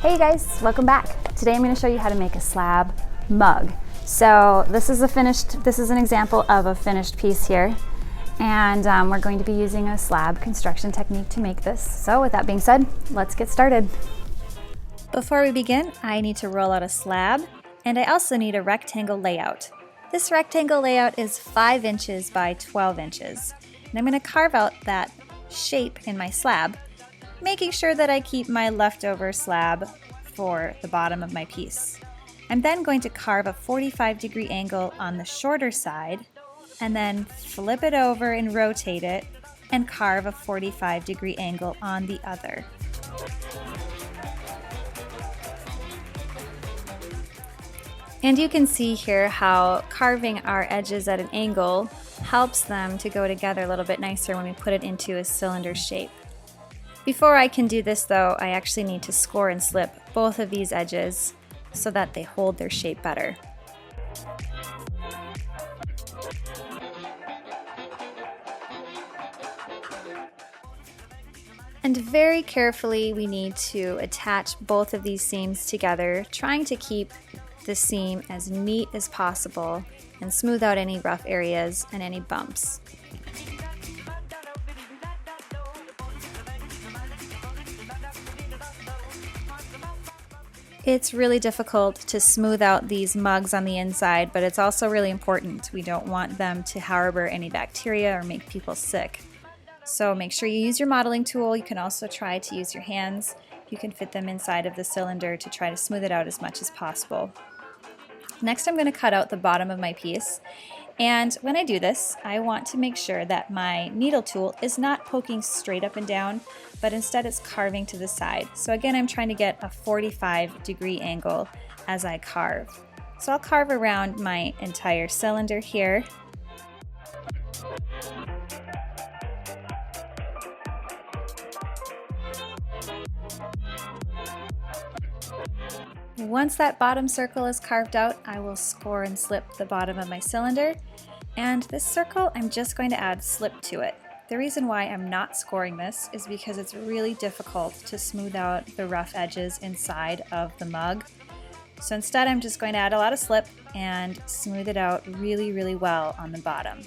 Hey guys, welcome back. Today I'm going to show you how to make a slab mug. So this is an example of a finished piece here, and we're going to be using a slab construction technique to make this. So with that being said, let's get started. Before we begin, I need to roll out a slab, and I also need a rectangle layout. This rectangle layout is 5 inches by 12 inches, and I'm going to carve out that shape in my slab, making sure that I keep my leftover slab for the bottom of my piece. I'm then going to carve a 45-degree angle on the shorter side, and then flip it over and rotate it, and carve a 45-degree angle on the other. And you can see here how carving our edges at an angle helps them to go together a little bit nicer when we put it into a cylinder shape. Before I can do this though, I actually need to score and slip both of these edges so that they hold their shape better. And very carefully we need to attach both of these seams together, trying to keep the seam as neat as possible and smooth out any rough areas and any bumps. It's really difficult to smooth out these mugs on the inside, but it's also really important. We don't want them to harbor any bacteria or make people sick. So make sure you use your modeling tool. You can also try to use your hands. You can fit them inside of the cylinder to try to smooth it out as much as possible. Next, I'm going to cut out the bottom of my piece. And when I do this, I want to make sure that my needle tool is not poking straight up and down, but instead it's carving to the side. So again, I'm trying to get a 45-degree angle as I carve. So I'll carve around my entire cylinder here. Once that bottom circle is carved out, I will score and slip the bottom of my cylinder. And this circle, I'm just going to add slip to it. The reason why I'm not scoring this is because it's really difficult to smooth out the rough edges inside of the mug. So instead, I'm just going to add a lot of slip and smooth it out really, really well on the bottom.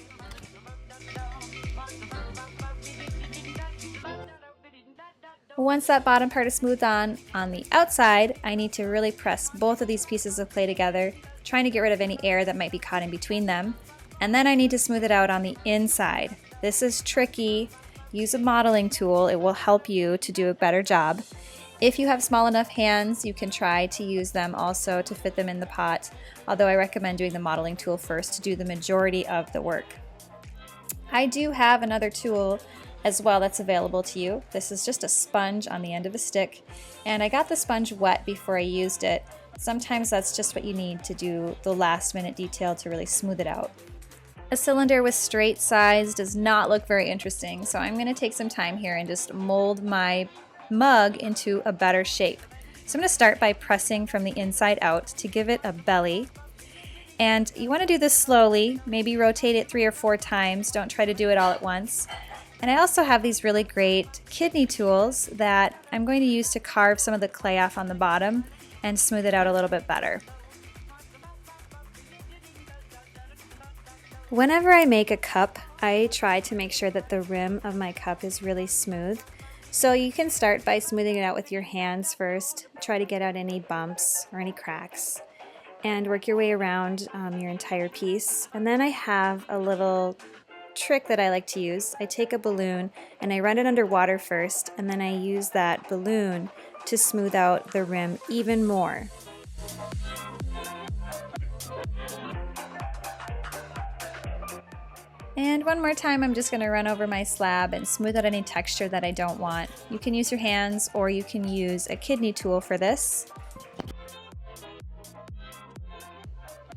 Once that bottom part is smoothed on the outside, I need to really press both of these pieces of clay together, trying to get rid of any air that might be caught in between them. And then I need to smooth it out on the inside. This is tricky. Use a modeling tool. It will help you to do a better job. If you have small enough hands, you can try to use them also to fit them in the pot, although I recommend doing the modeling tool first to do the majority of the work. I do have another tool as well that's available to you. This is just a sponge on the end of a stick, and I got the sponge wet before I used it. Sometimes that's just what you need to do the last minute detail to really smooth it out. A cylinder with straight sides does not look very interesting, so I'm going to take some time here and just mold my mug into a better shape. So I'm going to start by pressing from the inside out to give it a belly. And you want to do this slowly, maybe rotate it 3 or 4 times. Don't try to do it all at once. And I also have these really great kidney tools that I'm going to use to carve some of the clay off on the bottom and smooth it out a little bit better. Whenever I make a cup, I try to make sure that the rim of my cup is really smooth. So you can start by smoothing it out with your hands first. Try to get out any bumps or any cracks and work your way around your entire piece. And then I have a little trick that I like to use. I take a balloon and I run it under water first, and then I use that balloon to smooth out the rim even more. And one more time, I'm just going to run over my slab and smooth out any texture that I don't want. You can use your hands or you can use a kidney tool for this.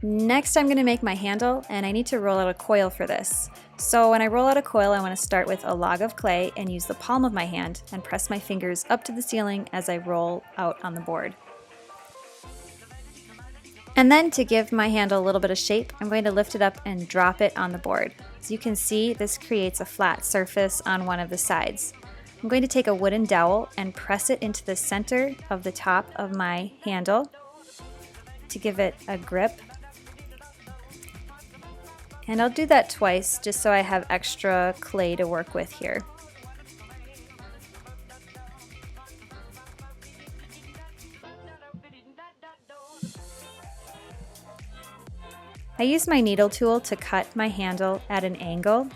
Next, I'm going to make my handle, and I need to roll out a coil for this. So when I roll out a coil, I want to start with a log of clay and use the palm of my hand and press my fingers up to the ceiling as I roll out on the board. And then to give my handle a little bit of shape, I'm going to lift it up and drop it on the board. As you can see, this creates a flat surface on one of the sides. I'm going to take a wooden dowel and press it into the center of the top of my handle to give it a grip. And I'll do that twice just so I have extra clay to work with here. I use my needle tool to cut my handle at an angle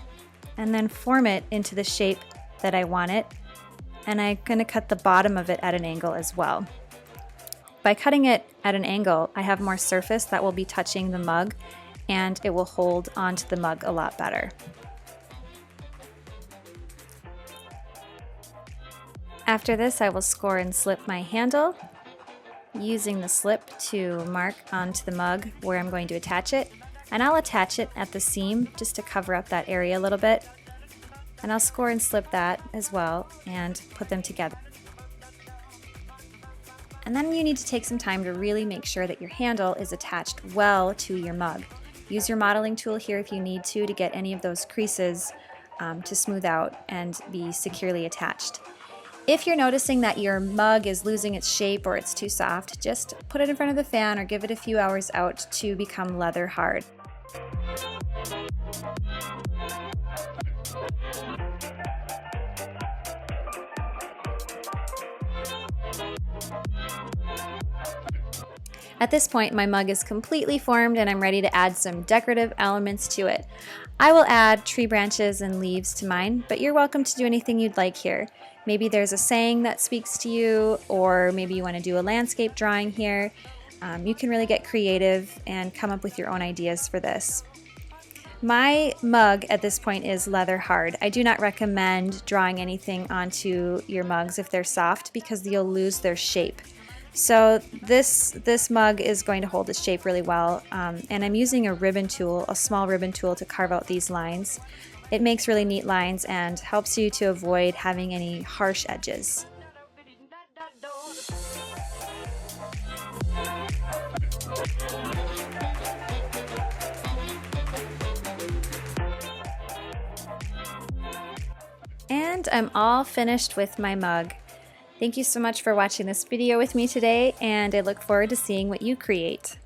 and then form it into the shape that I want it, and I'm going to cut the bottom of it at an angle as well. By cutting it at an angle, I have more surface that will be touching the mug, and it will hold onto the mug a lot better. After this, I will score and slip my handle, using the slip to mark onto the mug where I'm going to attach it, and I'll attach it at the seam just to cover up that area a little bit, and I'll score and slip that as well and put them together. And then you need to take some time to really make sure that your handle is attached well to your mug. Use your modeling tool here if you need to get any of those creases to smooth out and be securely attached. If you're noticing that your mug is losing its shape or it's too soft, just put it in front of the fan or give it a few hours out to become leather hard. At this point, my mug is completely formed and I'm ready to add some decorative elements to it. I will add tree branches and leaves to mine, but you're welcome to do anything you'd like here. Maybe there's a saying that speaks to you, or maybe you want to do a landscape drawing here. You can really get creative and come up with your own ideas for this. My mug at this point is leather hard. I do not recommend drawing anything onto your mugs if they're soft because you'll lose their shape. So this mug is going to hold its shape really well, and I'm using a ribbon tool, a small ribbon tool, to carve out these lines. It makes really neat lines and helps you to avoid having any harsh edges. And I'm all finished with my mug. Thank you so much for watching this video with me today, and I look forward to seeing what you create.